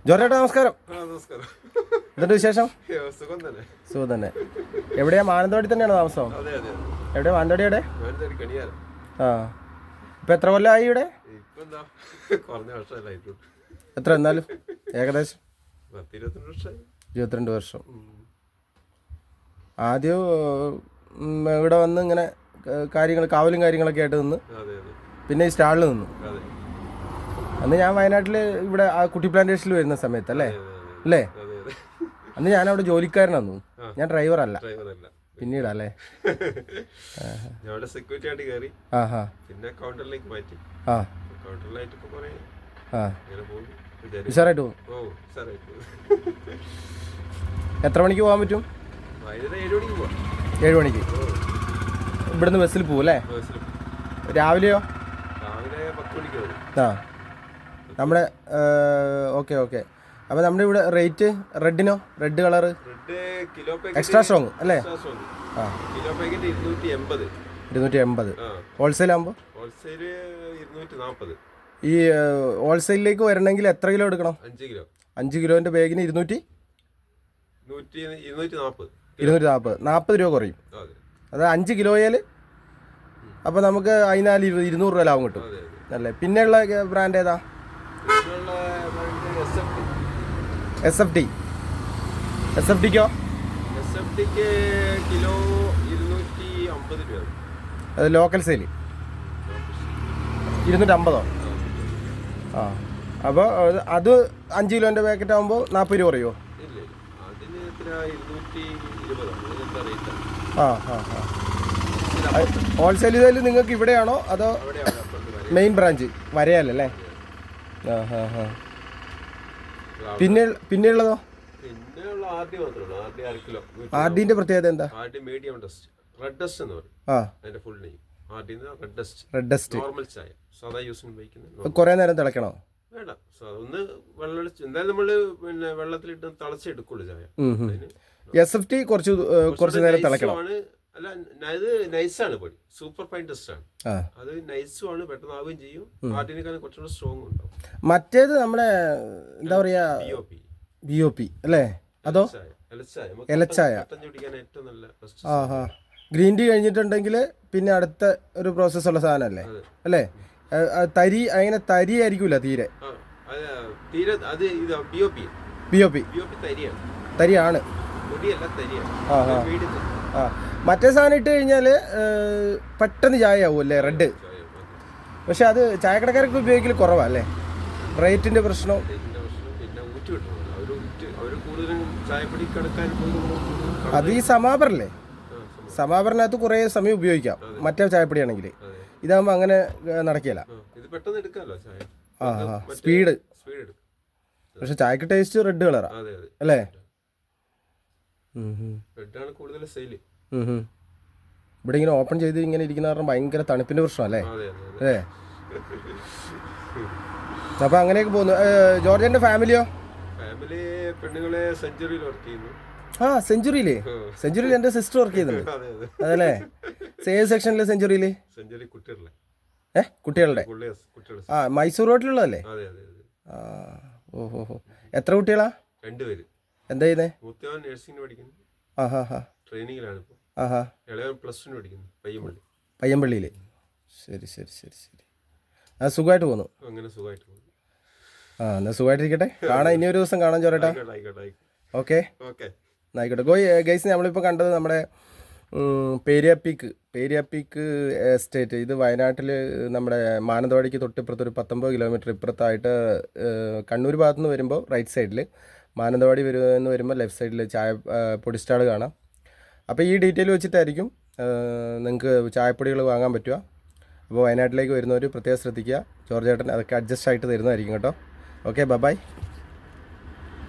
ജോർജേട്ടാ നമസ്കാരം. എന്തുണ്ട് വിശേഷം? സുഖം തന്നെ. എവിടെയാ? മാനന്തവാടി തന്നെയാണോ താമസം? എവിടെയാ? മാനന്തവാടി എവിടെ? ആ, ഇപ്പൊ എത്ര കൊല്ലമായി ഇവിടെ? എത്ര എന്നാലും ഏകദേശം 22 വർഷം. ആദ്യം ഇവിടെ വന്ന് ഇങ്ങനെ കാവലും കാര്യങ്ങളൊക്കെ ആയിട്ട് നിന്ന്, പിന്നെ ഈ സ്റ്റാളിൽ നിന്നു. അന്ന് ഞാൻ വയനാട്ടിൽ ഇവിടെ ആ കുട്ടി പ്ലാന്റേഷനിൽ വരുന്ന സമയത്ത് അല്ലേ? അന്ന് ഞാൻ അവിടെ ജോലിക്കാരനാന്നു. ഞാൻ ഡ്രൈവറല്ല. പിന്നീടല്ലേ? സെക്യൂരിറ്റി ആയിട്ട് കയറി, പിന്നെ കൗണ്ടറിലേക്ക് മാറ്റി. ഉഷാറായിട്ട് പോകും. എത്ര മണിക്ക് പോകാൻ പറ്റും? 7 മണിക്ക് ഇവിടുന്ന് ബസ്സിൽ പോകും അല്ലേ? രാവിലെയോ? രാവിലെ 10 മണിക്ക് വരും. ആ, നമ്മുടെ ഓക്കെ. അപ്പോൾ നമ്മുടെ ഇവിടെ റേറ്റ് റെഡിനോ? റെഡ് കളറ് എക്സ്ട്രാ സ്ട്രോങ് അല്ലേ? ആ, 280. ഹോൾസെയിൽ ആകുമ്പോൾ ഈ ഹോൾസെയിലിലേക്ക് വരണമെങ്കിൽ എത്ര കിലോ എടുക്കണം? 5 കിലോൻ്റെ ബാഗിന് 240 രൂപ കുറയും. അത് 5 കിലോയിൽ അപ്പോൾ നമുക്ക് അതിനാല് 200 രൂപ ലാഭം കിട്ടും അല്ലേ? പിന്നെയുള്ള ബ്രാൻഡ് ഏതാ? SFT. SFTക്കോ? SFTക്ക് കിലോ 250 രൂപ. അത് ലോക്കൽ സെയിൽ 250. ആ, അപ്പോൾ അത് 5 കിലോൻ്റെ പാക്കറ്റ് ആകുമ്പോൾ 40 രൂപ കുറയുമോ? ആ. ഹോൾസെയിൽ സെയിൽ നിങ്ങൾക്ക് ഇവിടെയാണോ അതോ മെയിൻ ബ്രാഞ്ച് വരയാലല്ലേ? പിന്നെയുള്ളതോ? ആർഡിന്റെ പ്രത്യേകത എന്താ? റെഡ് ഡസ്റ്റ് കുറെ നേരം തിളക്കണോ? വേണ്ട, ഒന്ന് എന്തായാലും നമ്മള് പിന്നെ വെള്ളത്തിലിട്ട് തിളച്ചെടുക്കുള്ളൂ ചായ. SFT കുറച്ച് നേരം തിളക്കണം. അല്ല, ഇത് നൈസാണ് പൊടി, സൂപ്പർ ഫൈൻ ടെസ്റ്റ് ആണ്. അത് നൈസും ആണ്, പെട്ടെന്ന് ആവുകയും ചെയ്യും. ആർട്ടിനേക്കാൾ കുറച്ചുകൂടെ സ്ട്രോങ് ഉണ്ടാവും. മറ്റേത് നമ്മുടെ എന്താ പറയാ, BOP അല്ലേ? അതോ ഇലച്ചായ? ഗ്രീൻ ടീ കഴിഞ്ഞിട്ടുണ്ടെങ്കിൽ പിന്നെ അടുത്ത ഒരു പ്രോസസ് ഉള്ള സാധനം അല്ലേ? തരി അങ്ങനെ തരി ആയിരിക്കൂല തീരെ. തരിയാണ്. ആ, മറ്റേ സാധനം ഇട്ട് കഴിഞ്ഞാൽ പെട്ടെന്ന് ചായ ആവും അല്ലേ? റെഡ്. പക്ഷെ അത് ചായക്കടക്കാർക്ക് ഉപയോഗിക്കൽ കുറവാ അല്ലേ? റേറ്റിന്റെ പ്രശ്നം. അത് ഈ സമാപരല്ലേ? സമാപരനകത്ത് കുറേ സമയം ഉപയോഗിക്കാം മറ്റേ ചായപ്പൊടി ആണെങ്കിൽ. ഇതാകുമ്പോൾ അങ്ങനെ നടക്കില്ല. സ്പീഡ്. പക്ഷെ ചായക്ക് ടേസ്റ്റ് റെഡ് കളറാ അല്ലേ? ഇവിടെ ഇങ്ങനെ ഓപ്പൺ ചെയ്ത് ഇങ്ങനെ ഇരിക്കുന്ന കാരണം ഭയങ്കര തണുപ്പിന്റെ പ്രശ്നം അല്ലേ? അപ്പൊ അങ്ങനെയൊക്കെ പോകുന്നു. ജോർജന്റെ ഫാമിലിയോ? പെണ്ണുങ്ങളെ സെഞ്ചുറിയിൽ വർക്ക് ചെയ്യുന്നു. സെഞ്ചുറിയിൽ എന്റെ സിസ്റ്റർ വർക്ക് ചെയ്യുന്നുണ്ട് അതല്ലേ? ഏത് സെക്ഷനിലെ സെഞ്ചുറിയില്? കുട്ടികളുടെ. ആ, മൈസൂർ റോഡിലുള്ളതല്ലേ? ഓഹോ. എത്ര കുട്ടികളാ? 2 പേര്. എന്താ ചെയ്യുന്നേ? മൂത്തവൻ നഴ്സിംഗിന് പഠിക്കുന്നു. ട്രെയിനിങ്ങിലാണ് ഇപ്പോൾ. ഇളയവൻ +1 പഠിക്കുന്നു പയ്യമ്പള്ളിയില്. ശരി. ആ, സുഖമായിട്ട് പോകുന്നു. അങ്ങനെ സുഖമായിട്ട് പോകുന്നു. ആ, എന്നാ സുഖമായിട്ടിരിക്കട്ടെ. കാണാം, ഇനി ഒരു ദിവസം കാണാൻ ചോരട്ടാ. ഓക്കെ, ആയിക്കോട്ടെ. ഗൈസ്, നമ്മളിപ്പോൾ കണ്ടത് നമ്മുടെ പേരിയാപ്പീക്ക് എസ്റ്റേറ്റ്. ഇത് വയനാട്ടിൽ നമ്മുടെ മാനന്തവാടിക്ക് തൊട്ടിപ്പുറത്ത് ഒരു 19 കിലോമീറ്റർ ഇപ്പുറത്തായിട്ട് കണ്ണൂർ ഭാഗത്തു നിന്ന് വരുമ്പോൾ റൈറ്റ് സൈഡിൽ, മാനന്തവാടി എന്ന് വരുമ്പോൾ ലെഫ്റ്റ് സൈഡിൽ പൊടി സ്റ്റാൾ കാണാം. അപ്പോൾ ഈ ഡീറ്റെയിൽ വെച്ചിട്ടായിരിക്കും നിങ്ങൾക്ക് ചായപ്പൊടികൾ വാങ്ങാൻ പറ്റുക. അപ്പോൾ വയനാട്ടിലേക്ക് വരുന്നവർ പ്രത്യേകം ശ്രദ്ധിക്കുക. ജോർജ് ചേട്ടൻ അതൊക്കെ അഡ്ജസ്റ്റ് ആയിട്ട് തരുന്നതായിരിക്കും കേട്ടോ. Okay, by.